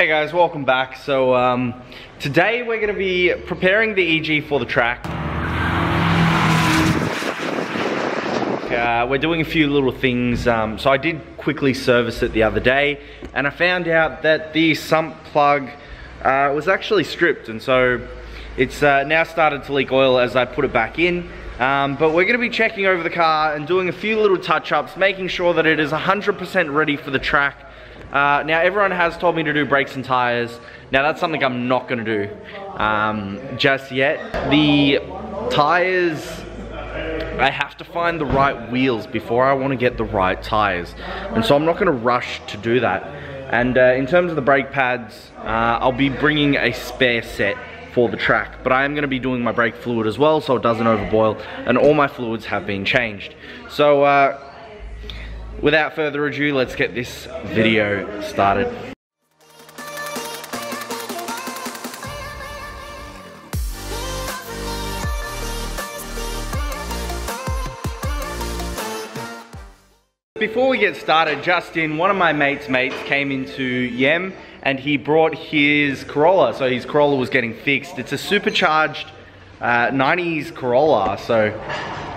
Hey guys, welcome back. So today we're going to be preparing the EG for the track. We're doing a few little things. So I did quickly service it the other day and I found out that the sump plug was actually stripped, and so it's now started to leak oil as I put it back in. But we're going to be checking over the car and doing a few little touch-ups, making sure that it is 100% ready for the track. Now everyone has told me to do brakes and tires. Now that's something I'm not going to do just yet. The tires, I have to find the right wheels before I want to get the right tires, and so I'm not going to rush to do that. And in terms of the brake pads, I'll be bringing a spare set for the track, but I am going to be doing my brake fluid as well so it doesn't overboil, and all my fluids have been changed. So without further ado, let's get this video started. Before we get started, Justin, one of my mates came into Yem and he brought his Corolla. So his Corolla was getting fixed. It's a supercharged 90s Corolla, so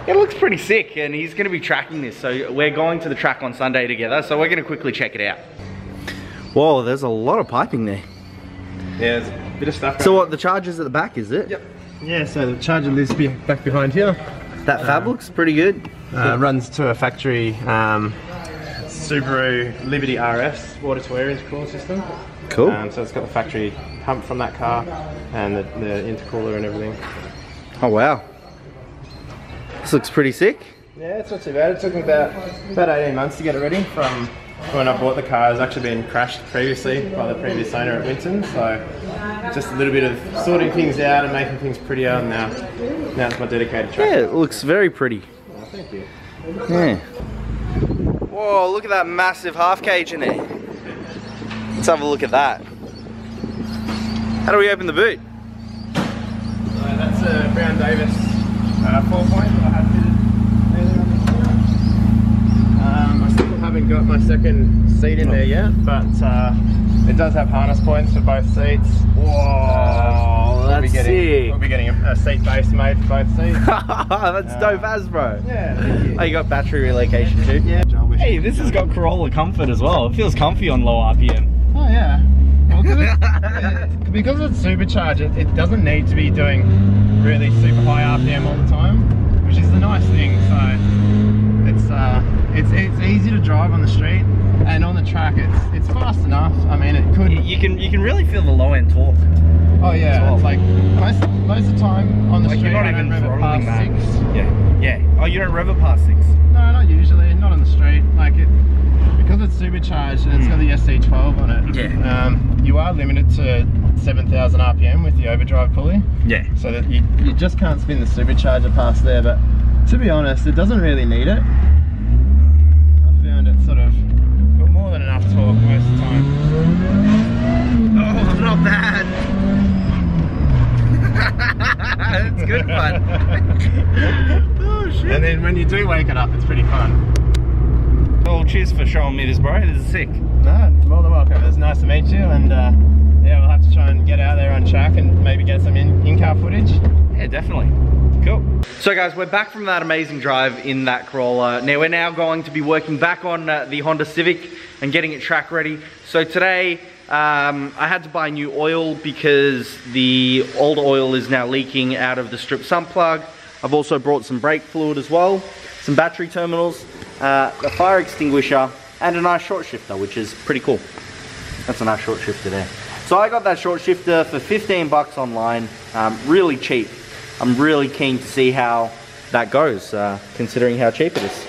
it looks pretty sick, and he's going to be tracking this. So we're going to the track on Sunday together, so we're going to quickly check it out. Whoa, there's a lot of piping there. Yeah, there's a bit of stuff. So what, the charger's at the back, is it? Yep. Yeah, so the charger lives back behind here. That fab looks pretty good. Runs to a factory Subaru Liberty RS water-to-air intercooler system. Cool. So it's got the factory pump from that car and the intercooler and everything. Oh wow. This looks pretty sick. Yeah, it's not too bad. It took me about 18 months to get it ready. From when I bought the car, it's actually been crashed previously by the previous owner at Winton. So just a little bit of sorting things out and making things prettier, and now it's my dedicated track. Yeah, it looks very pretty. Oh, thank you. Yeah. Whoa, look at that massive half cage in there. Let's have a look at that. How do we open the boot? That's a Brown Davis 4-point that I had fitted earlier on this year. I still haven't got my second seat in there yet, but it does have harness points for both seats. Whoa, that's sick. We'll be getting a seat base made for both seats. That's dope as, bro. Yeah, thank you. Oh, you got battery relocation too? Yeah. Hey, this has got Corolla comfort as well. It feels comfy on low RPM. Oh yeah. Well, because it's supercharged, it doesn't need to be doing really super high RPM all the time, which is the nice thing. So it's easy to drive on the street, and on the track it's fast enough. I mean, it could. You can really feel the low end torque. Oh yeah, well. it's like most of the time on the street, you're not I don't even rev it past that. 6. Yeah. Oh, you don't rev it past 6? No, not usually. Not on the street. Like because it's supercharged and it's got the SC12 on it. Yeah. You are limited to 7,000 RPM with the overdrive pulley. Yeah. So that you just can't spin the supercharger past there. But to be honest, it doesn't really need it. I found it sort of got more than enough torque most of the time. Oh, not bad. It's good fun. Oh shit. And then when you do wake it up, it's pretty fun. Well, cheers for showing me this, bro. This is sick. No, more than welcome. It's nice to meet you, and yeah, we'll have to try and get out there on track and maybe get some in-car footage. Yeah, definitely. Cool. So guys, we're back from that amazing drive in that Corolla. Now we're going to be working back on the Honda Civic and getting it track ready. So today, I had to buy new oil because the old oil is now leaking out of the strip sump plug. I've also brought some brake fluid as well, some battery terminals, a fire extinguisher, and a nice short shifter, which is pretty cool. That's a nice short shifter there. So I got that short shifter for 15 bucks online, really cheap. I'm really keen to see how that goes, considering how cheap it is.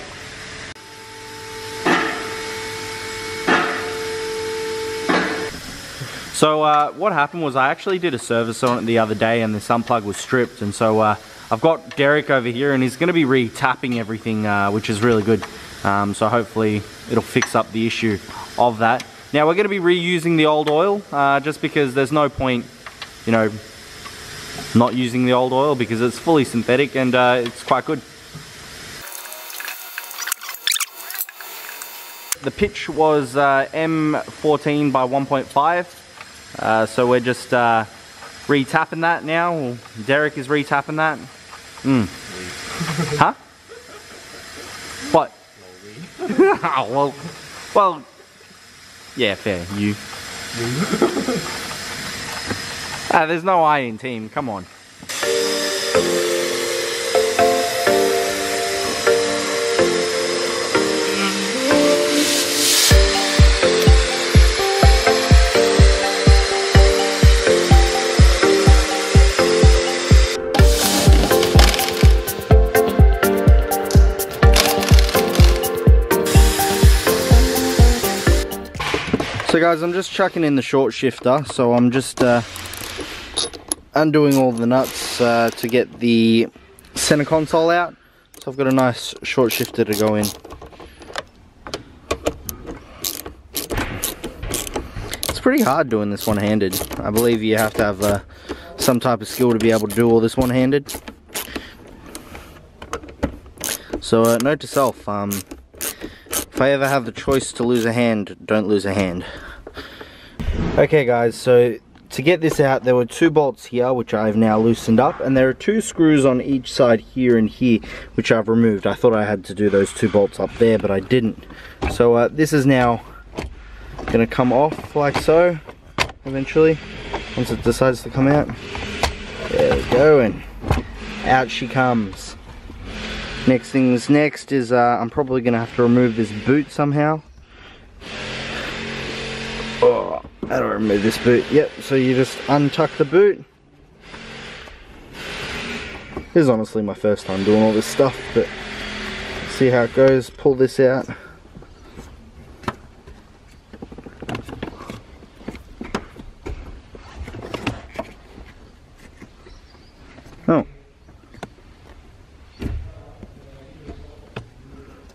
So what happened was I actually did a service on it the other day and the sump plug was stripped, and so I've got Derek over here and he's going to be re-tapping everything, which is really good. So hopefully it'll fix up the issue of that. Now we're going to be reusing the old oil, just because there's no point, you know, not using the old oil because it's fully synthetic and it's quite good. The pitch was M14 by 1.5. So we're just re-tapping that now. Or Derek is re-tapping that. Huh? What? Oh, well, yeah, fair. You. There's no I in team. Come on. So guys, I'm just chucking in the short shifter, so I'm just undoing all the nuts to get the center console out. So I've got a nice short shifter to go in. It's pretty hard doing this one-handed. I believe you have to have some type of skill to be able to do all this one-handed. So note to self, if I ever have the choice to lose a hand, don't lose a hand. Okay guys, so to get this out, there were 2 bolts here which I've now loosened up, and there are 2 screws on each side here and here which I've removed. I thought I had to do those 2 bolts up there, but I didn't. So this is now going to come off like so eventually, once it decides to come out. There we go, and out she comes. Next things next is I'm probably going to have to remove this boot somehow. Oh, how do I remove this boot? Yep, so you just untuck the boot. This is honestly my first time doing all this stuff, but see how it goes. Pull this out. Oh.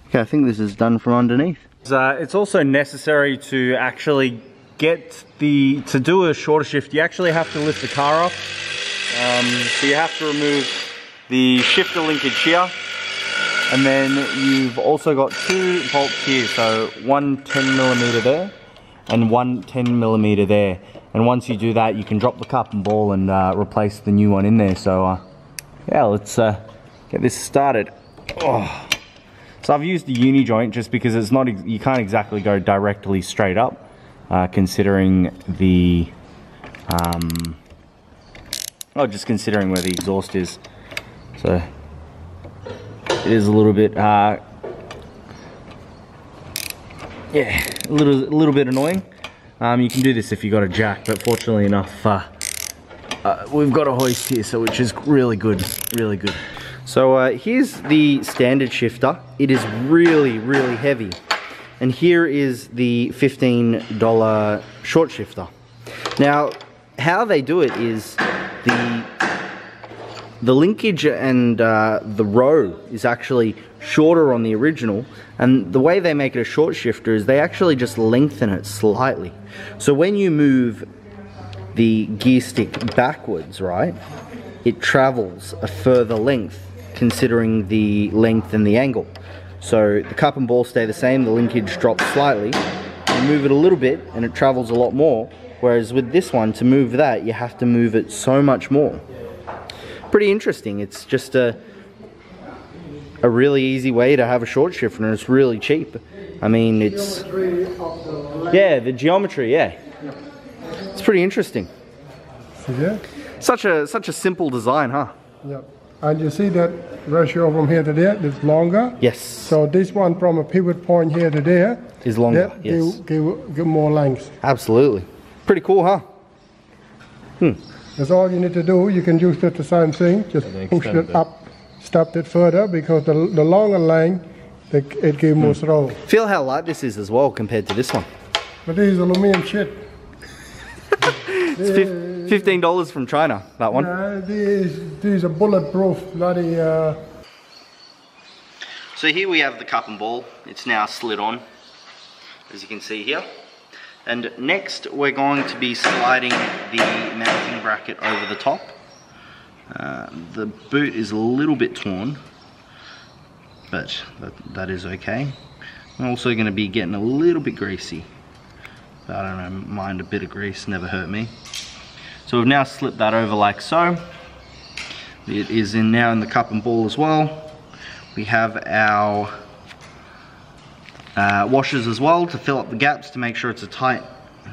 Okay, I think this is done from underneath. It's also necessary to actually get to do a shorter shift. You actually have to lift the car up. So you have to remove the shifter linkage here, and then you've also got 2 bolts here. So one 10mm there, and one 10mm there. And once you do that, you can drop the cup and ball and replace the new one in there. So yeah, let's get this started. Oh. So I've used the uni joint just because it's not, you can't exactly go directly straight up, considering the, just considering where the exhaust is. So it is a little bit, yeah, a little bit annoying. You can do this if you got a jack, but fortunately enough, we've got a hoist here, so which is really good, really good. So here's the standard shifter. It is really, really heavy. And here is the $15 short shifter. Now, how they do it is the linkage and the row is actually shorter on the original, and the way they make it a short shifter is they actually just lengthen it slightly. So when you move the gear stick backwards, right, it travels a further length considering the length and the angle. So the cup and ball stay the same, the linkage drops slightly. You move it a little bit and it travels a lot more, whereas with this one, to move that, you have to move it so much more. Pretty interesting. It's just a really easy way to have a short shifter, and it's really cheap. I mean, it's, yeah, the geometry, yeah. It's pretty interesting. See that? Such a simple design, huh? Yep. And you see that ratio from here to there is longer? Yes. So this one from a pivot point here to there is longer, yes. Give more length. Absolutely. Pretty cool, huh? That's all you need to do. You can use it the same thing. Just push it up, stop it further, because the longer length, it gives more throw. Feel how light this is as well compared to this one. But this is aluminum shit. It's $15 from China, that one. These are bulletproof, bloody. So here we have the cup and ball. It's now slid on, as you can see here. And next we're going to be sliding the mounting bracket over the top. The boot is a little bit torn, but that is okay. I'm also going to be getting a little bit greasy. But I don't mind a bit of grease, never hurt me. So we've now slipped that over like so. It is now in the cup and ball as well. We have our washers as well to fill up the gaps to make sure it's a tight,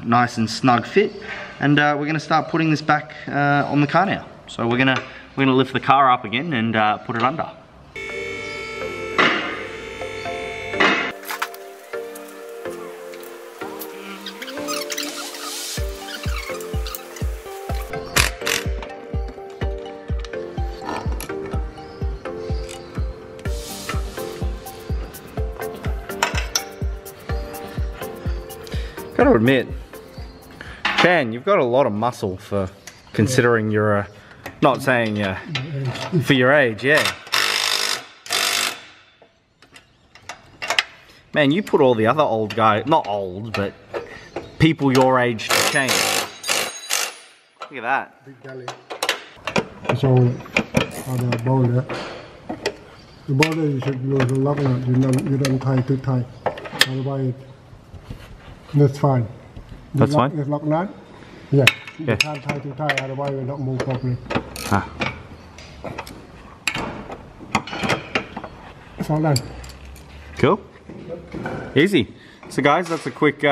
nice and snug fit. And we're going to start putting this back on the car now. So we're going to lift the car up again and put it under. Gotta admit, Chan, you've got a lot of muscle for considering you're not saying for your age, yeah. Man, you put all the other old guys, not old, but people your age to change. Look at that. Big belly. So, on the boulder. The boulder you should use a lock nut, you don't tie too tight. Otherwise, that's fine. That's fine? This lock nut? Yeah. You can't tie too tight, otherwise it will not move properly. Ah. It's all done. Cool. Easy. So guys, that's a quick,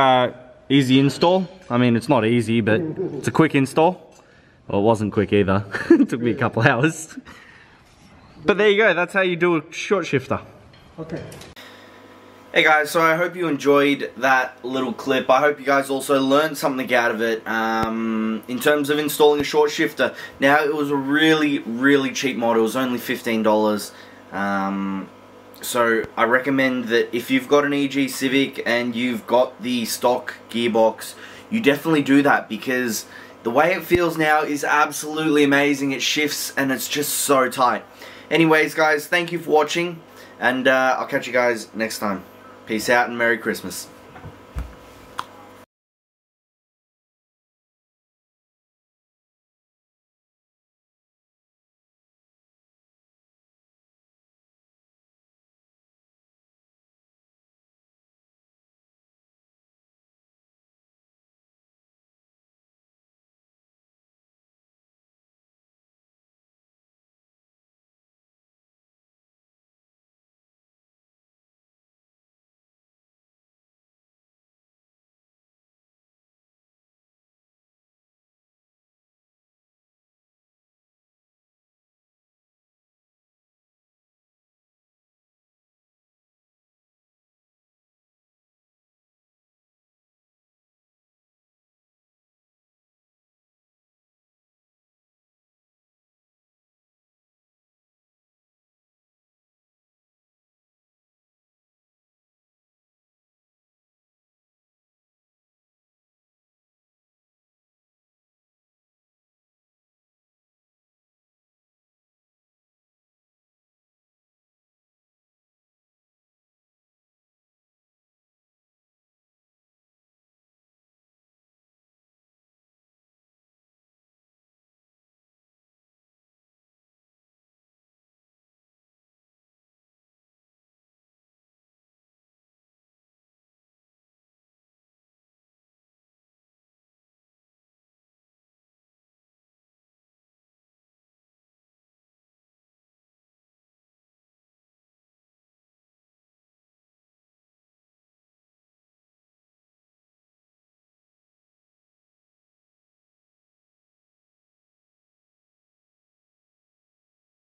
easy install. I mean, it's not easy, but it's a quick install. Well, it wasn't quick either. It took me a couple hours. But there you go, that's how you do a short shifter. Okay. Hey guys, so I hope you enjoyed that little clip. I hope you guys also learned something out of it in terms of installing a short shifter. Now, it was a really, really cheap model. It was only $15. So I recommend that if you've got an EG Civic and you've got the stock gearbox, you definitely do that, because the way it feels now is absolutely amazing. It shifts and it's just so tight. Anyways guys, thank you for watching, and I'll catch you guys next time. Peace out and Merry Christmas.